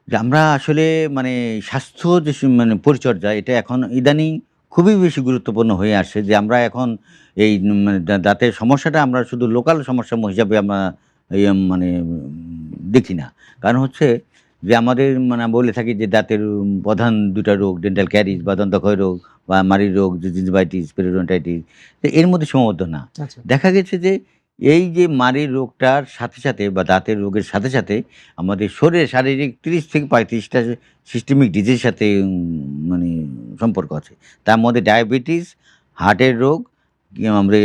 যে আমরা আসলে মানে স্বাস্থ্য যে মানে পরিচর্যা এটা এখন ইদানিং খুবই বেশি গুরুত্বপূর্ণ হয়ে আসছে যে আমরা এখন এই মানে দাঁতের সমস্যাটা আমরা শুধু লোকাল সমস্যা হিসাবে আমরা মানে দেখি না। কারণ হচ্ছে যে আমাদের মানে বলে থাকি যে দাঁতের প্রধান ২ টা রোগ ডেন্টাল ক্যারিজ বা দন্তক্ষয় রোগ বা মাড়ির রোগ, জিঞ্জিভাইটিস, পেরিওডন্টাইটিস। তো এর মধ্যে সীমাবদ্ধ না। আচ্ছা। দেখা গেছে যে এই যে মাড়ির রোগটার সাথে, সাথে বা দাঁতের রোগের সাথে, সাথে আমাদের শরীরে শারীরিক ৩০ থেকে ৩৫ টা সিস্টেমিক ডিজিজের সাথে মানে সম্পর্ক আছে। তার মধ্যে ডায়াবেটিস, হার্টের রোগ, আমাদের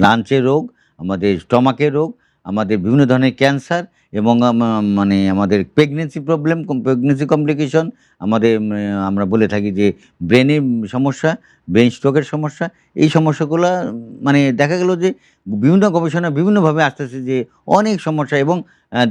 লাঞ্চের রোগ, আমাদের স্টমাকের রোগ, আমাদের বিভিন্ন ধরনের ক্যান্সার এবং মানে আমাদের প্রেগন্যান্সি প্রবলেম, প্রেগন্যান্সি কমপ্লিকেশন, আমাদের আমরা বলে থাকি যে ব্রেনের সমস্যা, ব্রেন স্ট্রোকের সমস্যা। এই সমস্যাগুলা মানে দেখা গেল যে বিভিন্ন গবেষণায় বিভিন্নভাবে আসতেছে যে অনেক সমস্যা এবং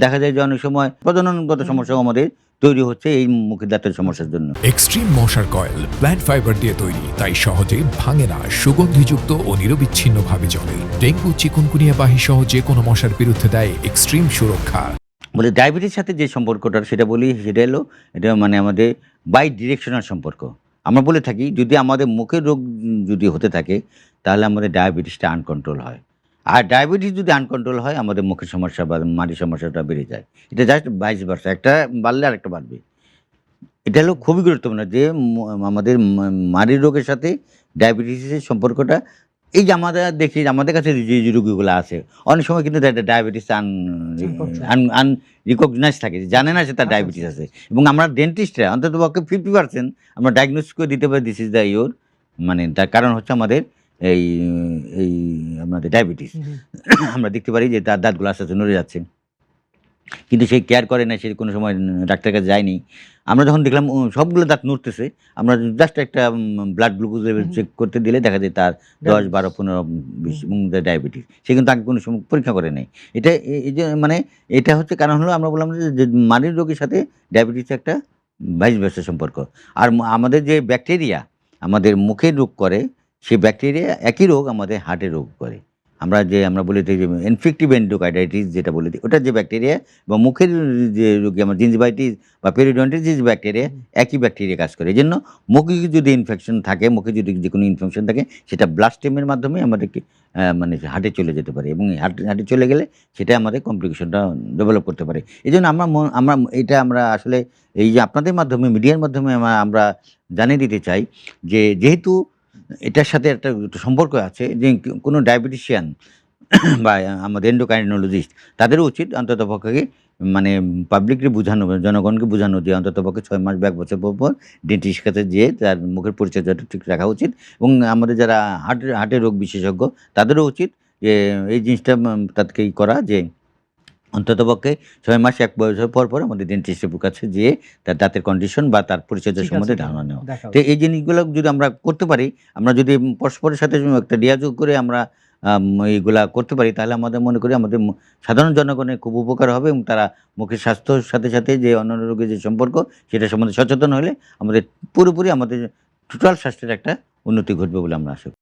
দেখা যায় যে অনেক সময় প্রজননগত হুম, হুম। সমস্যাও আমাদের তৈরি হচ্ছে এই মুখের দাঁতের আচ্ছা। সমস্যার জন্য। এক্সট্রিম মশার কয়েল প্ল্যান্ট ফাইবার দিয়ে তৈরি, তাই সহজে ভাঙে না, সুগন্ধিযুক্ত ও নিরবিচ্ছিন্নভাবে জ্বলে। ডেঙ্গু, চিকুনগুনিয়া বাহি সহ যে কোনো মশার বিরুদ্ধে দেয় এক্সট্রিম সুরক্ষা। বলে ডায়াবেটিস সাথে যে সম্পর্কটা সেটা বলি সেটা হলো এটা মানে আমাদের বাই ডিরেকশনাল সম্পর্ক। আমরা বলে থাকি যদি আমাদের মুখের রোগ যদি হতে থাকে তাহলে আমাদের ডায়াবেটিসটা আনকন্ট্রোল হয়। আর ডায়াবেটিস যদি আনকন্ট্রোল হয় আমাদের মুখের সমস্যা বা মাড়ির সমস্যাটা বেড়ে যায়। এটা জাস্ট ভাইস ভার্সা একটা বাড়লে আরেকটা বাড়বে। এটা হলো খুবই গুরুত্বপূর্ণ যে আমাদের মাড়ির রোগের সাথে ডায়াবেটিসের সম্পর্কটা এই যে আমরা দেখি আমাদের কাছে যে রোগীগুলো আছে, অনেক সময় কিন্তু ডায়াবেটিস আনকন্ট্রোল। রিকগনাইজ থাকে। জানে আচ্ছা, না যে তার আচ্ছা, আচ্ছা, ডায়াবেটিস আচ্ছা, আছে আচ্ছা। এবং আমরা ডেন্টিস্টরা অন্ততপক্ষে 50% আমরা ডায়াগনোস করে দিতে পারি দিস ইস দ্য ইওর মানে তার কারণ হচ্ছে আমাদের এই এই আমাদের ডায়াবেটিস। হুম, হুম। আমরা দেখতে পারি যে তার দাঁতগুলো আস্তে, আস্তে নড়ে যাচ্ছে। কিন্তু সে কেয়ার করে না, সে কোনো সময় ডাক্তারের কাছে যায়নি। আমরা যখন দেখলাম সবগুলো দাঁত নড়তেছে, আমরা জাস্ট একটা ব্লাড গ্লুকোজ লেভেল হুম, হুম। চেক করতে দিলে দেখা যায় তার ১০, ১২, ডায়াবেটিস। ১৫, ২০ হুম, এবং ডায়াবেটিস। সে কিন্তু আগে কোনো সময় পরীক্ষা করে নাই। এটা এই যে মানে এটা হচ্ছে কারণ হলো আমরা বললাম যে মানির রোগের সাথে ডায়াবেটিসের একটা ভাইস ভার্সা সম্পর্ক। আর আমাদের যে ব্যাকটেরিয়া আমাদের মুখের রোগ করে, সেই ব্যাকটেরিয়া একই রোগ আমাদের হার্টের রোগ করে। আমরা বলে থাকি যে ইনফেক্টিভ এন্ডোকার্ডাইটিস যেটা বলে থাকি, ওটার যে ব্যাকটেরিয়া বা মুখের যে রোগী আমার জিঞ্জিভাইটিস বা পেরিওডন্টাইটিস যে ব্যাকটেরিয়া, হুম। একই ব্যাকটেরিয়া কাজ করে। এজন্য মুখে যদি ইনফেকশন থাকে, মুখে যদি যেকোনো ইনফেকশন থাকে, সেটা ব্লাড স্ট্রিমের মাধ্যমে আমাদেরকে মানে হার্টে চলে যেতে পারে এবং হার্টে চলে গেলে সেটা আমাদের কমপ্লিকেশনটা ডেভেলপ করতে পারে। এজন্য আমরা এটা আমরা আসলে এই যে আপনাদের মাধ্যমে, মিডিয়ার মাধ্যমে আমরা জানিয়ে দিতে চাই যে যেহেতু এটার সাথে একটা সম্পর্ক আছে যে কোনো ডায়াবেটিশিয়ান বা আমাদের এন্ডোক্রাইনোলজিস্ট তাদেরও উচিত অন্ততপক্ষে মানে পাবলিকলি বুঝানো, জনগণকে বুঝানো যে অন্ততপক্ষে ৬ মাস বা ১ বছর পর ডেন্টিস্টের কাছে যেয়ে তার মুখের পরিচর্যাটা ঠিক রাখা উচিত এবং আমাদের যারা হার্টের রোগ বিশেষজ্ঞ তাদেরও উচিত যে এই জিনিসটা তাদেরকে করা যে অন্ততপক্ষে ৬ মাস ১ বছর পর আমাদের ডেন্টিস্টের কাছে যেয়ে তার দাঁতের কন্ডিশন বা তার পরিচর্যা ঠিক আছে সম্বন্ধে কিনা ধারণা নেওয়া। দেখা তো উচিত। এই জিনিসগুলো যদি আমরা করতে পারি, আমরা যদি পরস্পরের সাথে একটা যোগাযোগ করে আমরা এইগুলা করতে পারি তাহলে আমাদের মনে করি আমাদের সাধারণ জনগণের খুব উপকার হবে এবং তারা মুখের স্বাস্থ্যর সাথে, সাথে যে অন্যান্য রোগের যে সম্পর্ক সেটা সম্বন্ধে সচেতন হলে আমাদের পুরোপুরি আমাদের টোটাল স্বাস্থ্যের একটা উন্নতি ঘটবে বলে আমরা আশা করি।